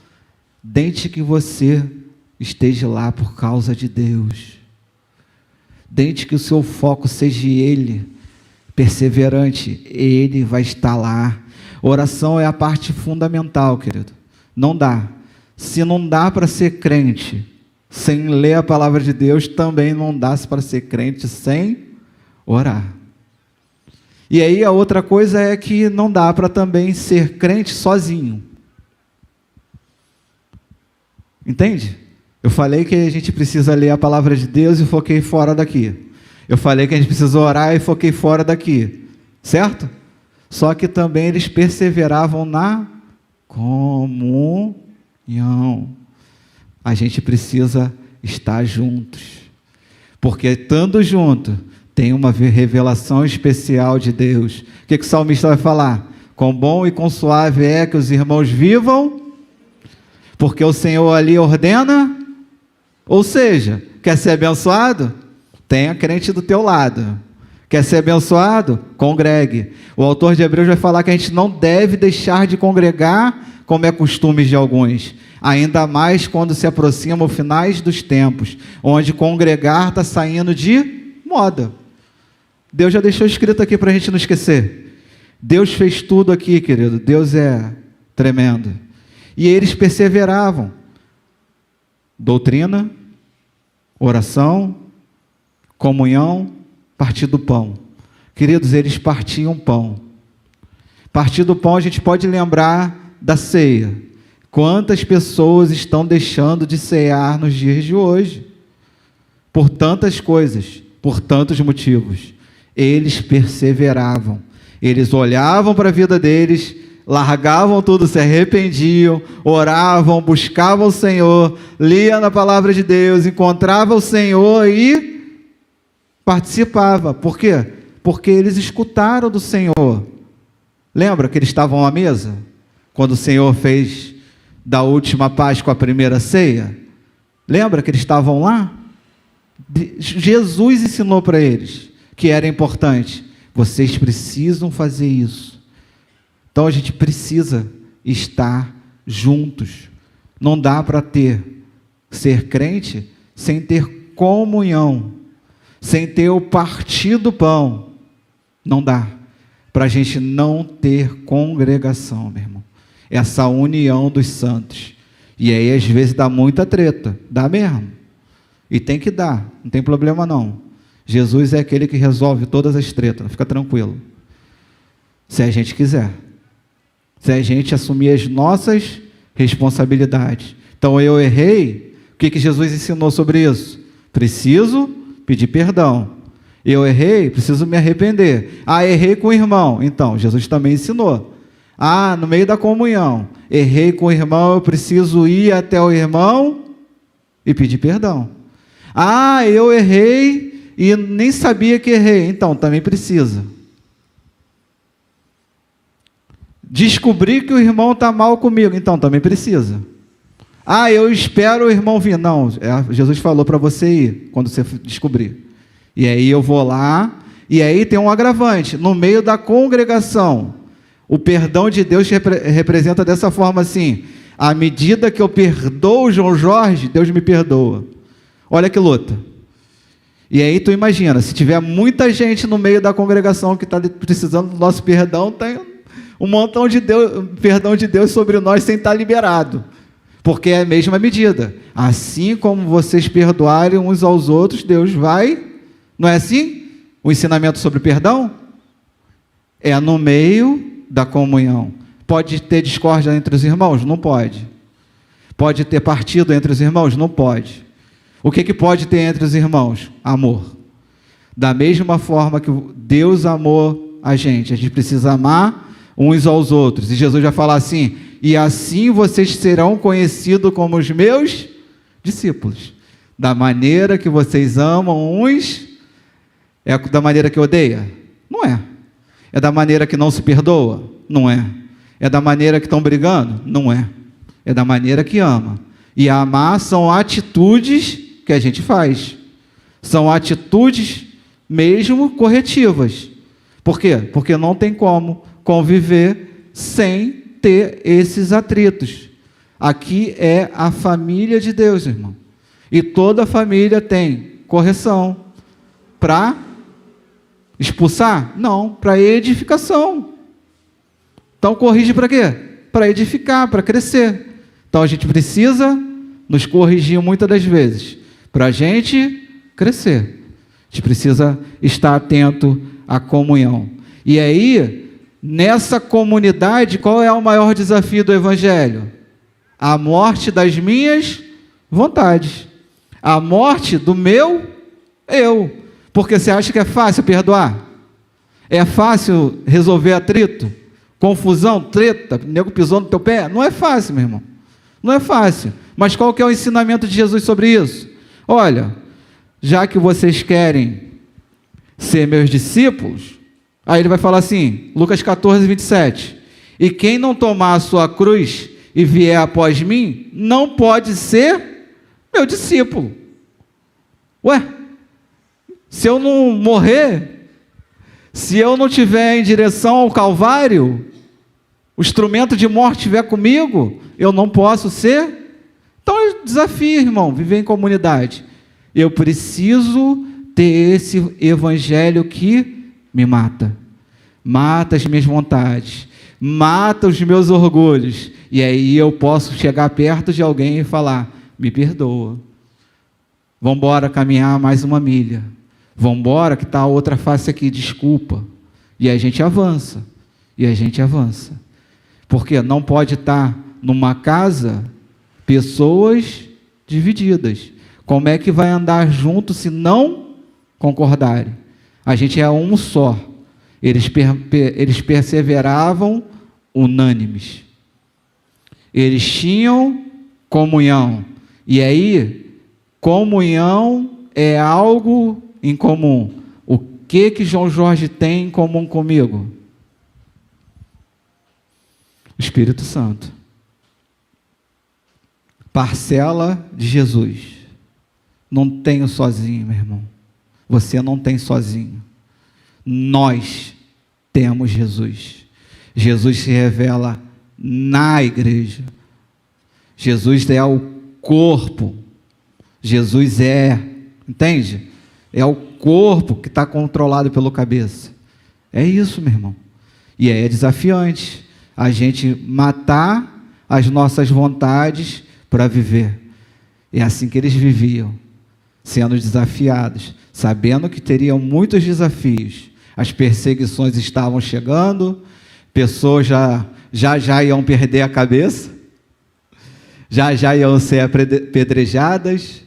Desde que você esteja lá por causa de Deus, desde que o seu foco seja Ele, perseverante, Ele vai estar lá. Oração é a parte fundamental, querido. Não dá. Se não dá para ser crente sem ler a palavra de Deus, também não dá para ser crente sem orar. E aí a outra coisa é que não dá para também ser crente sozinho. Entende? Eu falei que a gente precisa ler a palavra de Deus e foquei fora daqui. Eu falei que a gente precisa orar e foquei fora daqui. Certo? Só que também eles perseveravam na comunhão. A gente precisa estar juntos. Porque estando junto, tem uma revelação especial de Deus. O que o salmista vai falar? Quão bom e quão suave é que os irmãos vivam, porque o Senhor ali ordena. Ou seja, quer ser abençoado? Tenha crente do teu lado. Quer ser abençoado? Congregue. O autor de Hebreus vai falar que a gente não deve deixar de congregar, como é costume de alguns, ainda mais quando se aproximam os finais dos tempos, onde congregar está saindo de moda. Deus já deixou escrito aqui para a gente não esquecer. Deus fez tudo aqui, querido. Deus é tremendo. E eles perseveravam. Doutrina, oração, comunhão, partir do pão. Queridos, eles partiam pão. Partir do pão a gente pode lembrar da ceia. Quantas pessoas estão deixando de cear nos dias de hoje? Por tantas coisas, por tantos motivos. Eles perseveravam. Eles olhavam para a vida deles, largavam tudo, se arrependiam, oravam, buscavam o Senhor, liam na palavra de Deus, encontravam o Senhor e participavam. Por quê? Porque eles escutaram do Senhor. Lembra que eles estavam à mesa? Quando o Senhor fez da última Páscoa a primeira ceia? Lembra que eles estavam lá? Jesus ensinou para eles que era importante. Vocês precisam fazer isso. Então a gente precisa estar juntos. Não dá para ser crente sem ter comunhão, sem ter o partir do pão. Não dá para a gente não ter congregação, meu irmão. Essa união dos santos. E aí às vezes dá muita treta, dá mesmo. E tem que dar, não tem problema não. Jesus é aquele que resolve todas as tretas, fica tranquilo. Se a gente quiser. Se a gente assumir as nossas responsabilidades. Então eu errei, o que Jesus ensinou sobre isso? Preciso pedir perdão. Eu errei, preciso me arrepender. Errei com o irmão. Então, Jesus também ensinou. No meio da comunhão, errei com o irmão, eu preciso ir até o irmão e pedir perdão. Eu errei e nem sabia que errei. Então, também precisa. Descobri que o irmão está mal comigo. Então, também precisa. Eu espero o irmão vir. Não, Jesus falou para você ir, quando você descobrir. E aí eu vou lá, e aí tem um agravante. No meio da congregação, o perdão de Deus representa dessa forma assim: à medida que eu perdoo o João Jorge, Deus me perdoa. Olha que luta. E aí tu imagina, se tiver muita gente no meio da congregação que está precisando do nosso perdão, tem um montão de perdão de Deus sobre nós sem estar liberado. Porque é a mesma medida. Assim como vocês perdoarem uns aos outros, Deus vai... Não é assim? O ensinamento sobre perdão? É no meio da comunhão. Pode ter discórdia entre os irmãos? Não pode. Pode ter partido entre os irmãos? Não pode. O que pode ter entre os irmãos? Amor. Da mesma forma que Deus amou a gente precisa amar uns aos outros. E Jesus vai falar assim: e assim vocês serão conhecidos como os meus discípulos. Da maneira que vocês amam uns... É da maneira que odeia? Não é. É da maneira que não se perdoa? Não é. É da maneira que estão brigando? Não é. É da maneira que ama. E amar são atitudes que a gente faz. São atitudes mesmo corretivas. Por quê? Porque não tem como conviver sem ter esses atritos. Aqui é a família de Deus, irmão. E toda família tem correção. Para expulsar? Não, para edificação. Então corrige para quê? Para edificar, para crescer. Então a gente precisa nos corrigir muitas das vezes, para a gente crescer. A gente precisa estar atento à comunhão. E aí, nessa comunidade, qual é o maior desafio do Evangelho? A morte das minhas vontades. A morte do meu eu. Porque você acha que é fácil perdoar? É fácil resolver atrito? Confusão, treta, nego pisou no teu pé? Não é fácil, meu irmão. Não é fácil. Mas qual que é o ensinamento de Jesus sobre isso? Olha, já que vocês querem ser meus discípulos, aí ele vai falar assim, Lucas 14, 27. E quem não tomar a sua cruz e vier após mim, não pode ser meu discípulo. Ué? Se eu não morrer, se eu não estiver em direção ao Calvário, o instrumento de morte estiver comigo, eu não posso ser. Então é um desafio, irmão, viver em comunidade. Eu preciso ter esse evangelho que me mata. Mata as minhas vontades, mata os meus orgulhos. E aí eu posso chegar perto de alguém e falar, me perdoa. Vamos embora caminhar mais uma milha. Vamos embora que está a outra face aqui, desculpa. E a gente avança. E a gente avança. Porque não pode estar numa casa pessoas divididas. Como é que vai andar junto se não concordarem? A gente é um só. Eles perseveravam unânimes. Eles tinham comunhão. E aí, comunhão é algo em comum. O que João Jorge tem em comum comigo? O Espírito Santo. Parcela de Jesus. Não tenho sozinho, meu irmão. Você não tem sozinho. Nós temos Jesus. Jesus se revela na igreja. Jesus é o corpo. Jesus entende? É o corpo que está controlado pelo cabeça. É isso, meu irmão. E é desafiante a gente matar as nossas vontades para viver. É assim que eles viviam, sendo desafiados, sabendo que teriam muitos desafios. As perseguições estavam chegando, pessoas já iam perder a cabeça, já iam ser apedrejadas,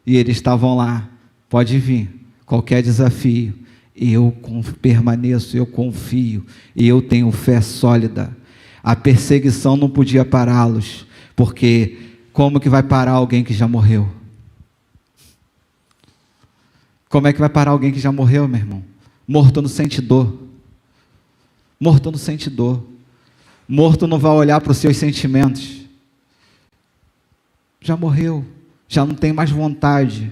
e eles estavam lá. Pode vir, qualquer desafio, eu permaneço, eu confio, e eu tenho fé sólida. A perseguição não podia pará-los, porque como que vai parar alguém que já morreu? Como é que vai parar alguém que já morreu, meu irmão? Morto não sente dor. Morto não sente dor. Morto não vai olhar para os seus sentimentos. Já morreu, já não tem mais vontade.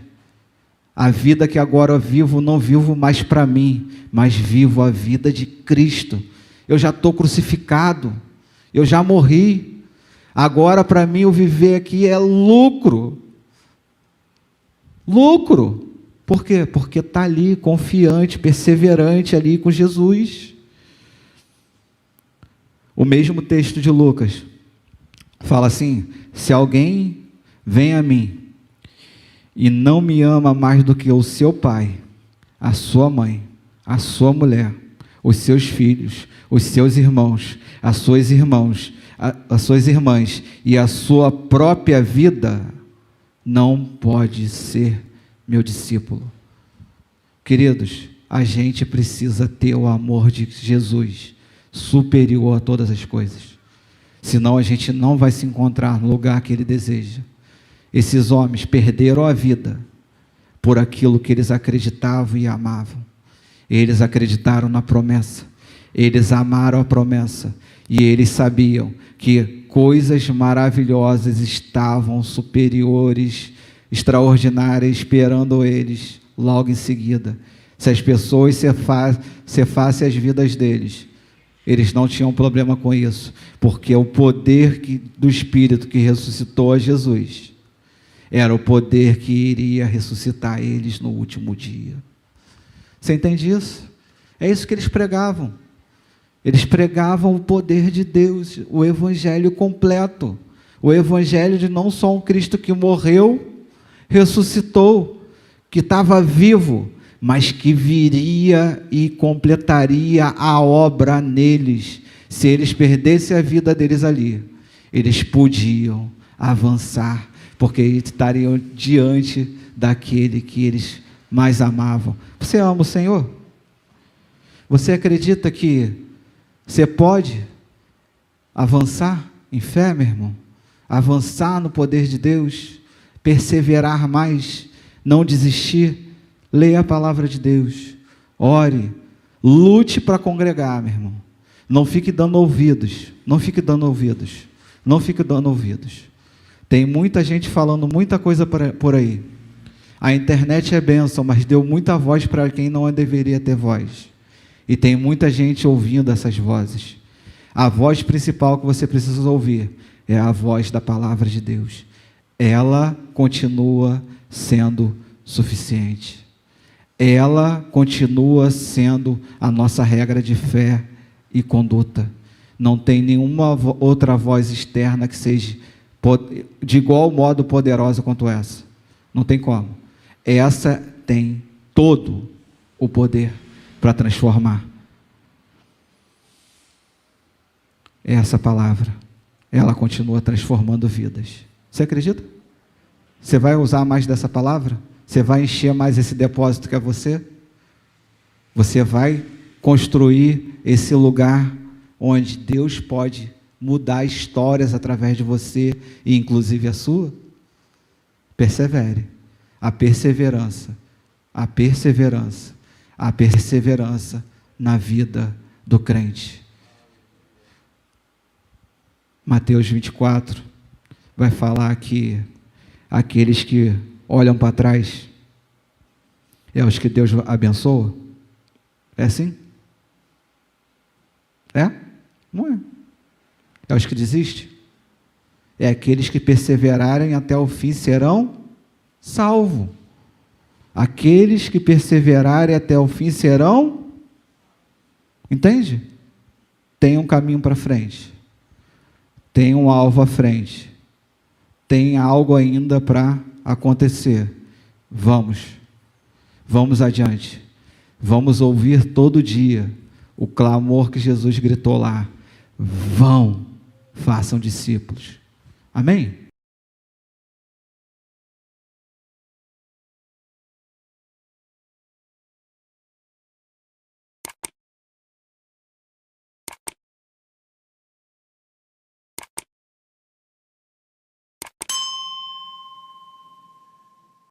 A vida que agora eu vivo, não vivo mais para mim, mas vivo a vida de Cristo. Eu já estou crucificado, eu já morri. Agora para mim o viver aqui é lucro. Lucro. Por quê? Porque está ali, confiante, perseverante ali com Jesus. O mesmo texto de Lucas fala assim: se alguém vem a mim e não me ama mais do que o seu pai, a sua mãe, a sua mulher, os seus filhos, os seus irmãos, as suas irmãs e a sua própria vida, não pode ser meu discípulo. Queridos, a gente precisa ter o amor de Jesus superior a todas as coisas, senão a gente não vai se encontrar no lugar que Ele deseja. Esses homens perderam a vida por aquilo que eles acreditavam e amavam. Eles acreditaram na promessa, eles amaram a promessa, e eles sabiam que coisas maravilhosas estavam superiores, extraordinárias, esperando eles logo em seguida. Se as pessoas cefassem as vidas deles, eles não tinham problema com isso, porque o poder do Espírito que ressuscitou a Jesus era o poder que iria ressuscitar eles no último dia. Você entende isso? É isso que eles pregavam. Eles pregavam o poder de Deus, o evangelho completo, o evangelho de não só um Cristo que morreu, ressuscitou, que estava vivo, mas que viria e completaria a obra neles. Se eles perdessem a vida deles ali, eles podiam avançar, porque estariam diante daquele que eles mais amavam. Você ama o Senhor? Você acredita que você pode avançar em fé, meu irmão? Avançar no poder de Deus, perseverar mais, não desistir. Leia a palavra de Deus, ore, lute para congregar, meu irmão. Não fique dando ouvidos, não fique dando ouvidos, não fique dando ouvidos. Tem muita gente falando muita coisa por aí. A internet é bênção, mas deu muita voz para quem não deveria ter voz. E tem muita gente ouvindo essas vozes. A voz principal que você precisa ouvir é a voz da palavra de Deus. Ela continua sendo suficiente. Ela continua sendo a nossa regra de fé e conduta. Não tem nenhuma outra voz externa que seja de igual modo poderosa quanto essa. Não tem como. Essa tem todo o poder para transformar. Essa palavra, ela continua transformando vidas. Você acredita? Você vai usar mais dessa palavra? Você vai encher mais esse depósito que é você? Você vai construir esse lugar onde Deus pode mudar histórias através de você e inclusive a sua? Persevere. A perseverança, a perseverança, a perseverança na vida do crente. Mateus 24 vai falar que aqueles que olham para trás é os que Deus abençoa? É assim? É? Não é. É os que desistem? É aqueles que perseverarem até o fim serão salvos. Aqueles que perseverarem até o fim serão, entende? Tem um caminho para frente. Tem um alvo à frente. Tem algo ainda para acontecer. Vamos adiante. Vamos ouvir todo dia o clamor que Jesus gritou lá. Vão, façam discípulos. Amém?